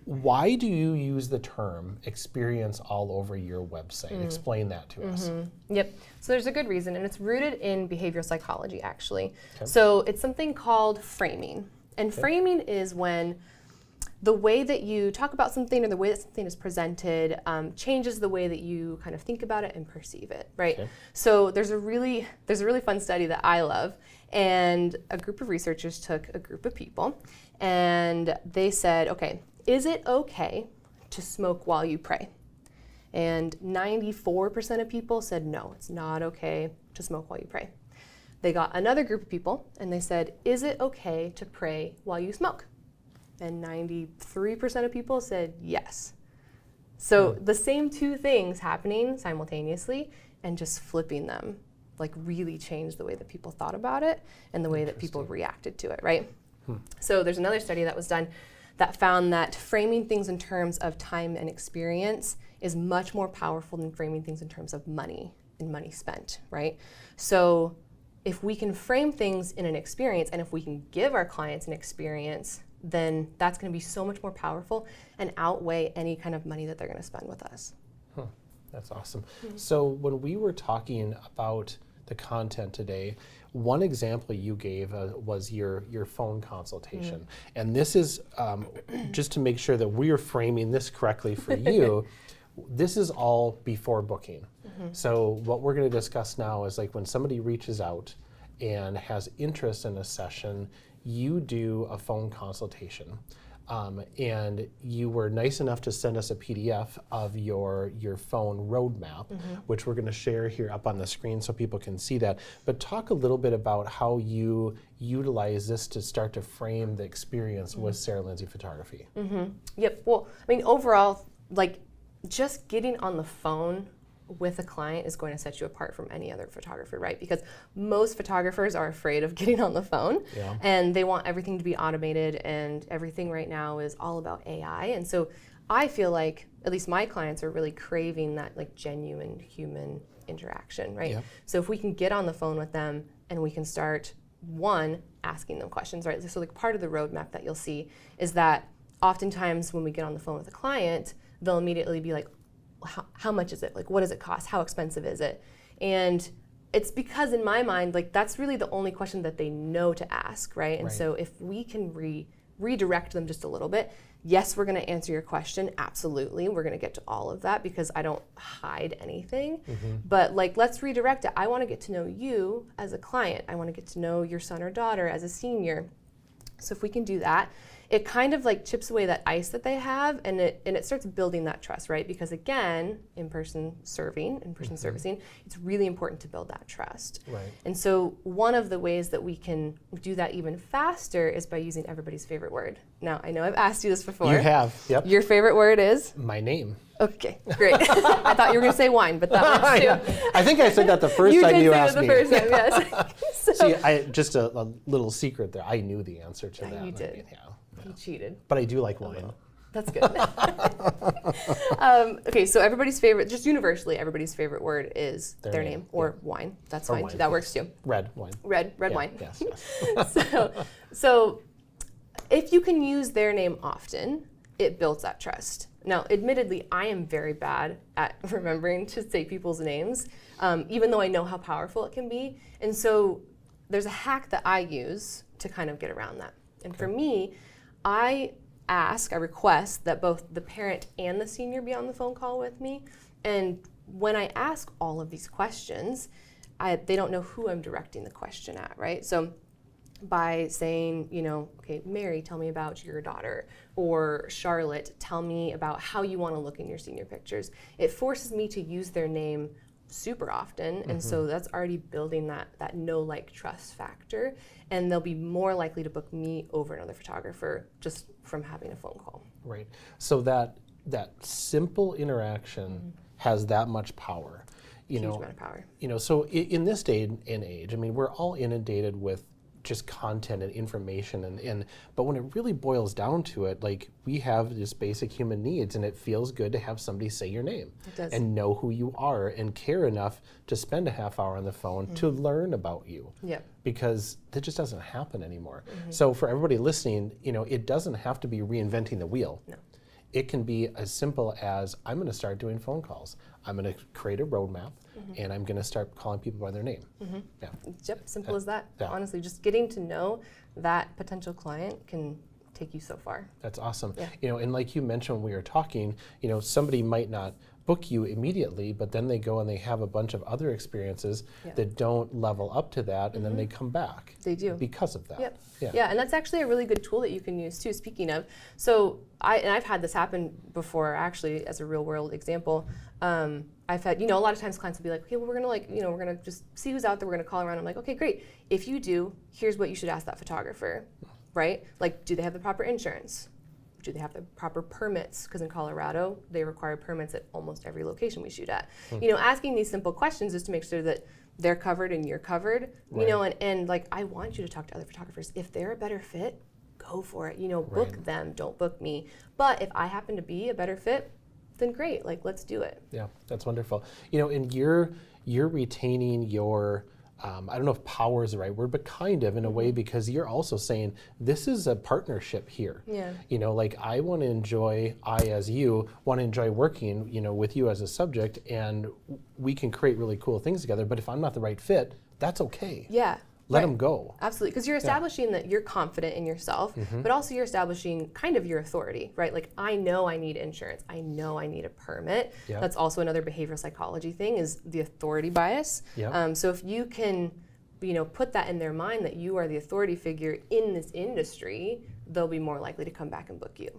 Why do you use the term experience all over your website? Explain that to us. Yep. So there's a good reason, and it's rooted in behavioral psychology, actually. Okay. So it's something called framing. And framing is when the way that you talk about something or the way that something is presented changes the way that you kind of think about it and perceive it, right? Okay. So there's a really fun study that I love, and a group of researchers took a group of people, and they said, okay, is it okay to smoke while you pray? And 94% of people said no, it's not okay to smoke while you pray. They got another group of people, and they said, is it okay to pray while you smoke? And 93% of people said yes. So the same two things happening simultaneously, and just flipping them like really changed the way that people thought about it and the way that people reacted to it, right? So there's another study that was done that found that framing things in terms of time and experience is much more powerful than framing things in terms of money and money spent, right? So if we can frame things in an experience, and if we can give our clients an experience, then that's going to be so much more powerful and outweigh any kind of money that they're going to spend with us. That's awesome. So when we were talking about the content today, one example you gave was your phone consultation. And this is, just to make sure that we are framing this correctly for you, this is all before booking. So what we're going to discuss now is like when somebody reaches out and has interest in a session, you do a phone consultation. And you were nice enough to send us a PDF of your phone roadmap, which we're going to share here up on the screen so people can see that. But talk a little bit about how you utilize this to start to frame the experience with Sarah Lindsay Photography. Yep. Well, I mean, overall, like just getting on the phone with a client is going to set you apart from any other photographer, right? Because most photographers are afraid of getting on the phone, and they want everything to be automated, and everything right now is all about AI. And so I feel like at least my clients are really craving that like genuine human interaction, right? So if we can get on the phone with them and we can start, one, asking them questions, right? So like part of the roadmap that you'll see is that oftentimes when we get on the phone with a client, they'll immediately be like, how much is it? Like, what does it cost? How expensive is it? And it's because in my mind, like that's really the only question that they know to ask, right? And so if we can redirect them just a little bit, yes, we're gonna answer your question, absolutely. We're gonna get to all of that because I don't hide anything. But like, let's redirect it. I wanna get to know you as a client. I wanna get to know your son or daughter as a senior. So if we can do that, it kind of like chips away that ice that they have, and it starts building that trust, right? Because again, in-person servicing, it's really important to build that trust. And so one of the ways that we can do that even faster is by using everybody's favorite word. Now, I know I've asked you this before. You have, yep. Your favorite word is? My name. Okay, great. I thought you were going to say wine, but that works too. I think I said that the first time you asked me. You did say it the first time, yes. See, just a little secret there. I knew the answer to that. You did. You cheated. But I do like wine. That's good. Okay, so everybody's favorite, just universally, everybody's favorite word is their name or wine. That's fine. That works too. Red wine. Red wine. Yes. So if you can use their name often, it builds that trust. Now, admittedly, I am very bad at remembering to say people's names, even though I know how powerful it can be. And so there's a hack that I use to kind of get around that. And for me, I request that both the parent and the senior be on the phone call with me. And when I ask all of these questions, they don't know who I'm directing the question at, right? So by saying, okay, Mary, tell me about your daughter, or Charlotte, tell me about how you want to look in your senior pictures, it forces me to use their name super often, and so that's already building that know, like, trust factor, and they'll be more likely to book me over another photographer just from having a phone call. Right. So that simple interaction has that much power. Huge amount of power. So in this day and age, I mean, we're all inundated with just content and information, but when it really boils down to it, like, we have just basic human needs, and it feels good to have somebody say your name and know who you are and care enough to spend a half hour on the phone to learn about you. Because that just doesn't happen anymore. So for everybody listening, it doesn't have to be reinventing the wheel. It can be as simple as, I'm going to start doing phone calls. I'm going to create a roadmap, and I'm going to start calling people by their name. Yeah. Yep, simple as that. Yeah. Honestly, just getting to know that potential client can take you so far. That's awesome. Yeah. You know, and like you mentioned when we were talking, you know, somebody might not book you immediately, but then they go and they have a bunch of other experiences that don't level up to that, and then they come back. They do. Because of that. Yep. Yeah. Yeah, and that's actually a really good tool that you can use too, speaking of. So I've had this happen before, actually, as a real world example. I've had, a lot of times clients will be like, okay, well, we're gonna just see who's out there, we're gonna call around. I'm like, okay, great. If you do, here's what you should ask that photographer, right? Like, do they have the proper insurance? Do they have the proper permits? Because in Colorado, they require permits at almost every location we shoot at. Asking these simple questions is to make sure that they're covered and you're covered, and like, I want you to talk to other photographers. If they're a better fit, go for it, book them, don't book me. But if I happen to be a better fit, then great, like, let's do it. Yeah, that's wonderful. And you're retaining your, I don't know if power is the right word, but kind of in a way, because you're also saying this is a partnership here. Yeah. Like, I want to enjoy, as you want to enjoy working, with you as a subject, and we can create really cool things together. But if I'm not the right fit, that's okay. Yeah. Let them go. Absolutely, because you're establishing that you're confident in yourself, but also you're establishing kind of your authority, right? Like, I know I need insurance. I know I need a permit. Yep. That's also another behavioral psychology thing, is the authority bias. Yep. So if you can, put that in their mind that you are the authority figure in this industry, they'll be more likely to come back and book you.